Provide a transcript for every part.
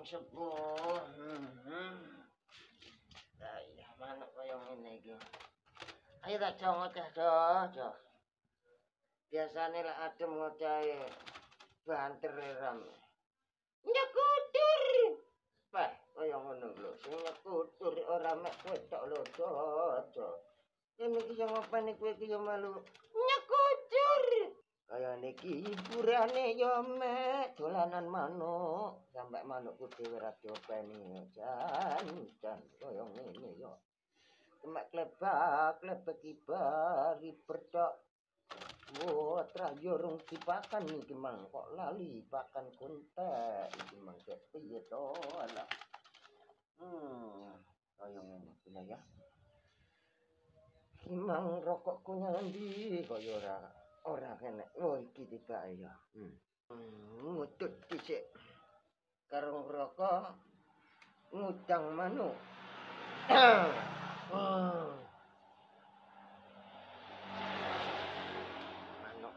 sepuh. Lah iya manuk kaya ngene iki. Ayo tak ngoceh do. Biasane lek adem ngocehe banter ram. Nyekutur. Wah, kaya ngono lho. Sing nyekutur ora mek kowe tok lho, do. Kene iki sing ngopeni kowe iki ya malu nyekutur. Kaya niki hiburane ya mek dolanan manuk. Sampai manukku dhewe ra diopeni jan kaya ngene ya. Mek klebak ibari bertok. Oh, trayurung dipakan iki mang kok lali pakan kontek iki mang piye to alah. Kaya ngene iki ya. Imang rokokku ngendi kaya ora kene. Oh, iki tibake ya. Ngutut dhisik. Karo rokok ngutang manuk.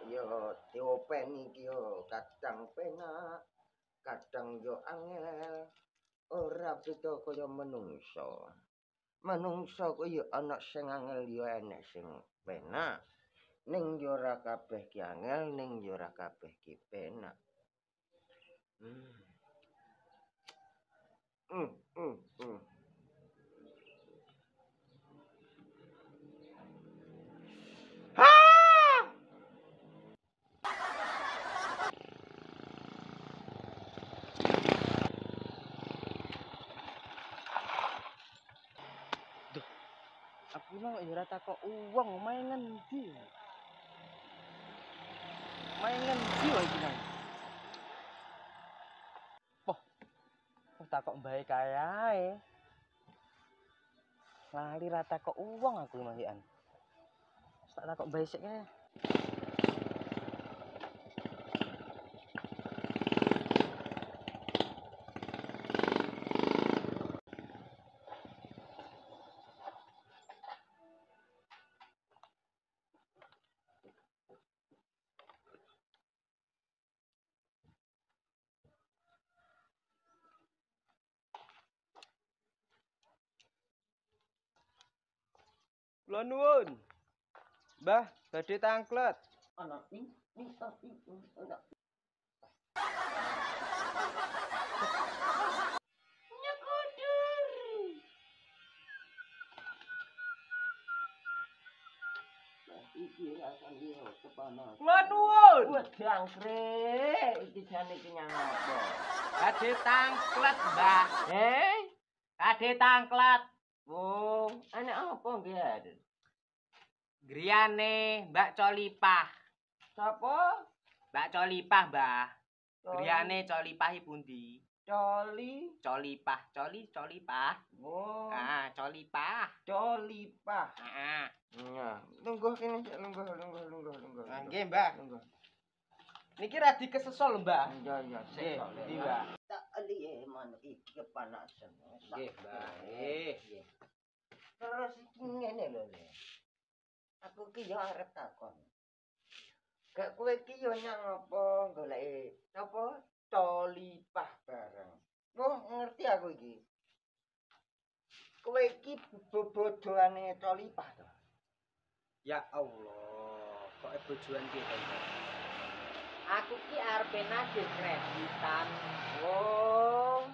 Yo diopeni iki yo kadang penak kadang yo angel ora beda kaya menungso kuwi yo ana sing angel yo enek sing penak ning yo ora kabeh ki angel ning yo ora kabeh ki penak. Aku mau ora takok uang main ngendi. Main ngendi wae iki nang. Poh. Wis takok mbae kae ae. Lali ra takok uang aku masikan. Tak takok mbae sik kae. Kula nuwun. Mbah, badhe tangklet. Ana ing ana. Nyekutur. Iki rasane yo kepanas. Kula nuwun. Wes jangkrik iki jane iki nyang apa? Badhe tangklet, Mbah. Badhe tangklet. Oh, anak apa nggih? Griyane Mbak Colipah. Sapa? Mbak Colipah, Mbah. Griyane Colipah pundi? Colipah. Oh. Ah, Colipah. Colipah. Heeh. Nah, lungguh kene sik lungguh. Nggih, Mbah. Lungguh. Niki ra dikesesol, Mbah. Iya, Nggih, sik. Mbah. Tak eli manuk iki kepanasan. Nggih, Mbah. Nggih. Terus iki ngene lho, Le. Aku ki yo arep takon. Gak kowe iki yo nyang apa goleki sapa? Colipah bareng. Oh, ngerti aku iki. Kowe iki bobodoane Colipah to. Ya Allah, kok bojoan ki to, Mbah? Aku ki arepe nagih kreditan. Oh.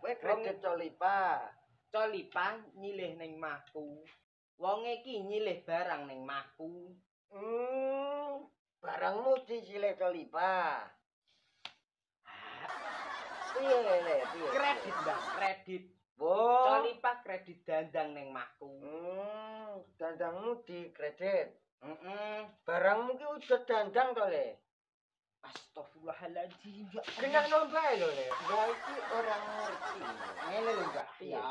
Kowe kredit Colipah. Colipah nyilih ning mahku. Wonge ki nyilih barang ning mahku. Barangmu disilih Colipah. Piye Le? Kredit, Mbah, kredit. Oh. Colipah kredit dandang ning mahku. Dandangmu di kredit. Barangmu Barangmu ki udah dandang to, Le? Astagfirullahaladzim. Dengan nombae lho, Le. Lah iki orang ngerti. Ngene lho, Mbak. Ya.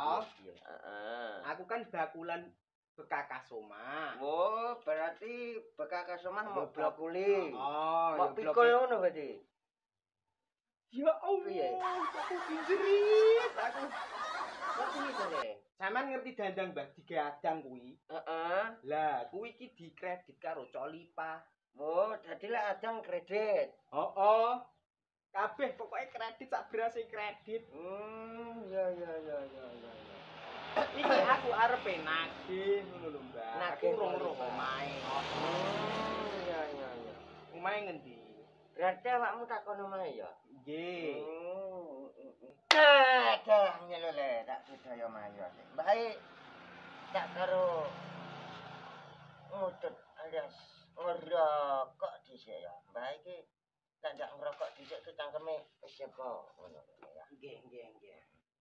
Aku kan bakulan Bekakas omah. Oh, berarti Bekakas omah mau blokuli. Oh, mau pikul ngono berarti. Ya Allah, aku pinjerit aku. Ngerti to, Le? Sampeyan ngerti dandang, Mbah, digadang kuwi. Lah, kuwi iki dikredit karo Colipah. Oh, dadi lek adang kredit. Kabeh pokoknya kredit sak berase kredit. Ya. Iki aku arepe nagih ngono lho, Mbak. Aku Nagih rong-rong omahe. Ya. Omahe ngendi? Berarti awakmu takon omahe ya? Nggih. Dah nyelo le, tak budaya mayo. Baik tak karo ngutut alias ngerokok dhisik ya. Mbah iki tak ndak ngerokok dhisik ke cangkeme wis sepo ngono ya. Nggih.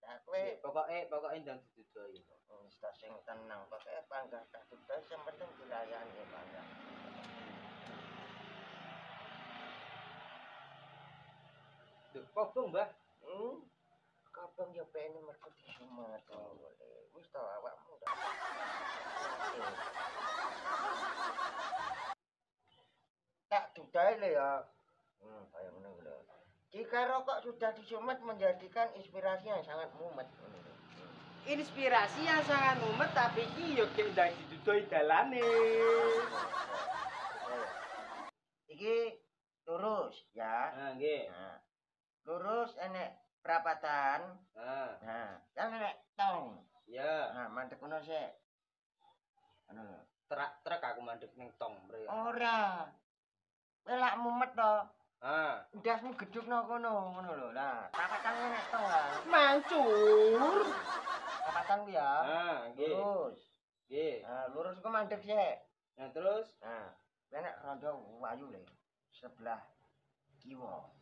Tak kowe Pokoke ndang didudoi. wis tak sing tenang pokoke panggah tak dudoi sing penting dilayani panggah. Duh, kobong, Mbah. Kabang ya pengen mergo disumet boleh. Wis to awakmu ndak. Tak dudai le ya. Kayak ngono lho. Jika rokok sudah disumet menjadikan inspirasi yang sangat mumet. Inspirasi yang sangat mumet tapi iki yo gek ndang didudoi dalane. Iki lurus ya. Nggih. Nah, lurus enek perapatan. Nah, kan enek tong. Ya. Nah, mandek ngono sik. Ngono lho. Trek aku mandek ning tong, Bre. Ora. Kowe lak mumet to. Ndasmu Gedhukno kono, ngono lho. Lah, perapatan enek tong lah. Mancur. Perapatan ku ya. Nggih. Lurus. Nggih. Nah, lurus ku mandek sik. Nah, terus Nah, enek rondo wayu le. Sebelah kiwa.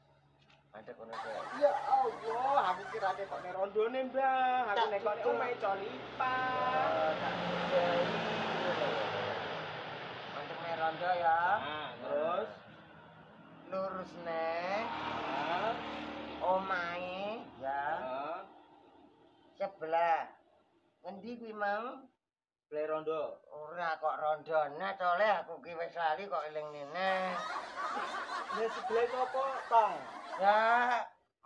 Mandek ngono sik. ya Allah, aku kira nek kok rondone, Mbah. Aku nek kok omahe colipan. Mandek me rondo ya. Terus Lurus neh. Omahe ya. Sebelah. Ngendi kuwi mang? Ble rondo. Ora kok rondone tole aku ki wis lali kok eling nene. Ya sebelah sapa, Tong? Ya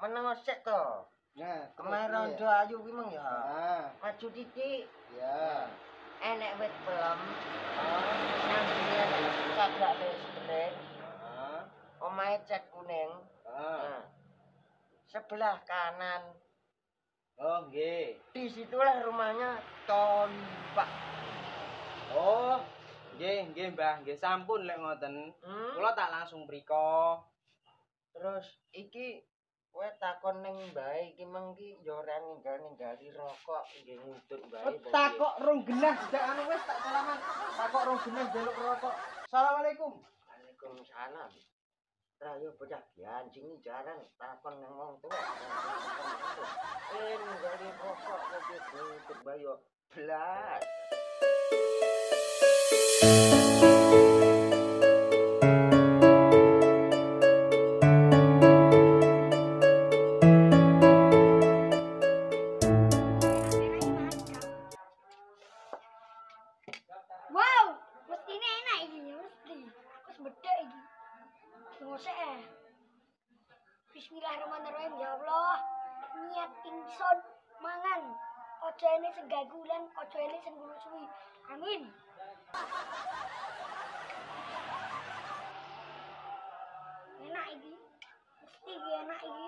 meneng sik to. Nah, Omahe rondo ayu kuwi mang ya. Maju titik. Ya. Enek wit pelem. Nambine enek cagak listrik. Omahe cat kuning. Nah, sebelah kanan. Oh, nggih. Disitulah rumahnya Tonpak. Oh, nggih, Mbah. Nggih, sampun lek ngoten. Kula tak langsung mriko. Terus iki kowe takon ning mbae iki mengki ya ora ninggali rokok nggih ngudut mbae. Takok rong genah dak anu wis tak salaman. Takok rong genah njaluk rokok. Assalamualaikum. Waalaikumsalam. Rayo bocah anjing jarang takon nang wong tuwa. Ninggali rokok kok ngudut mbae yo blas. Wow, mestine enak iki, mesti. Wis bedhek iki. Ngosek Bismillahirrahmanirrahim ya Allah. Niat ingsun mangan. Aja ene sing gagulan, aja ene sing gulu suwi. Amin. Enak iki. Mesti iki enak iki.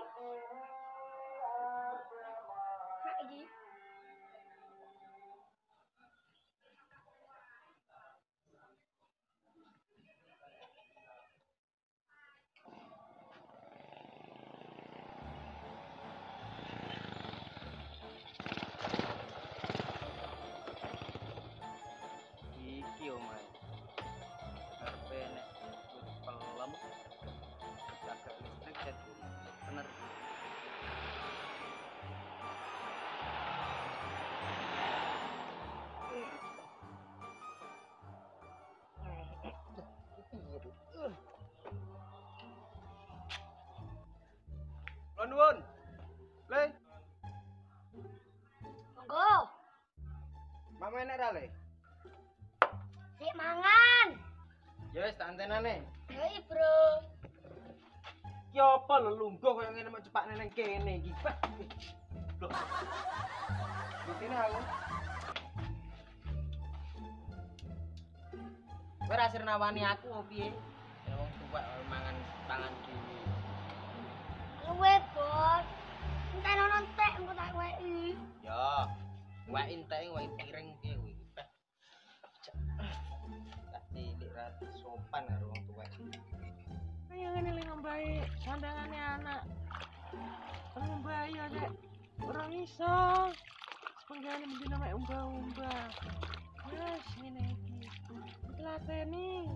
Enak iki. Iki omahe. Arepe nek wit pelem. Cagak listrik cat kuning. Bener. Nuwun. Le, Monggo, mak menek ra le? sik mangan. Ya wis tak antenane. Hei, Bro. Ki apa lho lungguh koyo ngene mek cepakne nang kene iki. Loh. Bukine aku. Kowe ra sir nawani aku opo piye? Ya wong tuwek mangan pangan dhewe. Luwe, Bos. Entek ono entek engko tak weki. Ya, wek entek wek piring ki kuwi. Tak cilik ra sopan karo wong tuwek. Ayo ngene li ngombahe sandangane anak. Ngombahe ya Dek. Ora iso. Penggane mendina mek umbah-umbah. Wes ngene iki. Dilateni.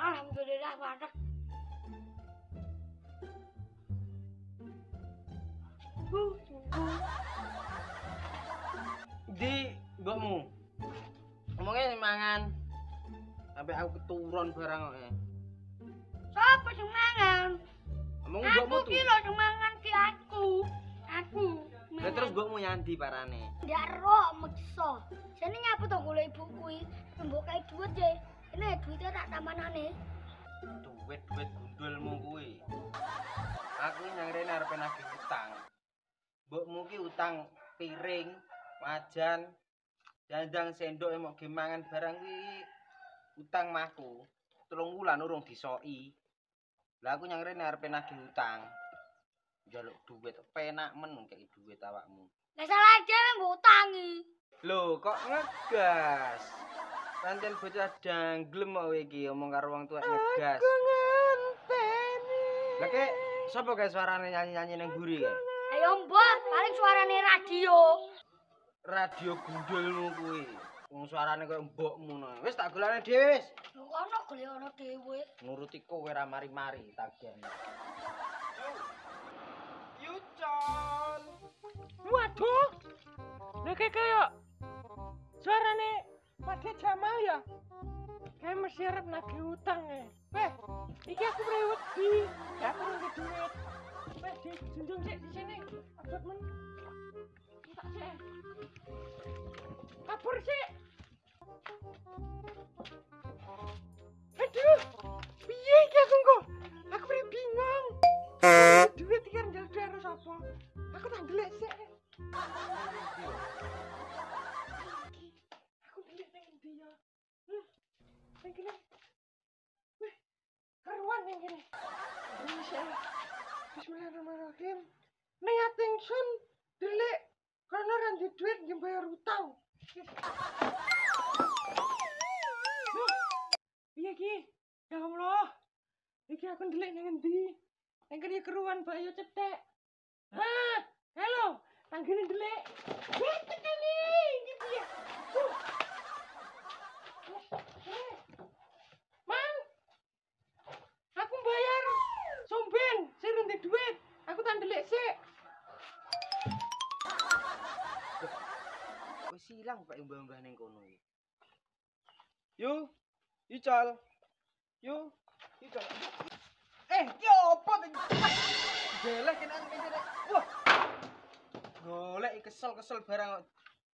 Alhamdulillah warak. Di mbokmu. Ngomongnya mangan. Sampai aku keturun barang kok. Sopo sing mangan? Ngomong Aku mbokmu tuh. ki lho sing mangan ki aku. Aku. Lah terus mbokmu nyandi parane. Ndak ro meksa. Jane nyapa to golek ibu kuwi. Mbok kae duit ya. Ini duitnya tak tamanane. Duit gundulmu kuwi. Aku nyangrene arep nagih utang. Mbokmu ki utang piring, wajan, dandang sendok emok gemangan barang kuwi utang mahku. 3 wulan urung disoki. Lah aku nyangrene arep nagih utang. Njaluk duit penak men kei duit awakmu. Lah salah dhewe mbok utangi. Lho kok ngegas? Pancen bocah danglem kok iki omong karo wong tuwek ngegas. Aku ngenteni. Lah kek sapa kae suarane nyanyi-nyanyi ning mburi kae? Ayo mbok, paling suarane radio. Radio gundulmu kuwi. Wong suarane koyo mbokmu no. Wis tak golane dhewe wis. Lho ono golek ono dhewe. Nuruti kowe ra mari-mari tagihan. Yucon. Waduh. Lah kaya suarane Pak Jamal ya. Kayak mesti arep nagih utang ya. Weh, iki aku mulai wedi. Ya aku nggih duit. Weh, dijunjung sik di sini. Abot men. Tak sik. Kabur sik. Aduh. Piye iki aku kok? Aku mulai bingung. Duit iki arep njaluk karo sapa? Aku tak ndelek sik. Aku ndelek nang ndi ya? Nang kene. Wih, karuan nang kene. Bismillahirrahmanirrahim. Niat ingsun ndelek karena ra ndek duit nggih bayar utang. Piye iki? Ya Allah. Iki aku ndelek nang endi? Nang kene keruan bayo cetek. Hah? Halo, tanggene ndelek. Wih, tekene. Iki piye? Mang, aku bayar somben, saya nanti duit, aku tak ndelik sik. Wis ilang Pak mbah-mbah ning kono iki. Yo, Ical. Yo, Ical. Ki opo to? Delek kene ngene. Wah. Golek kesel-kesel barang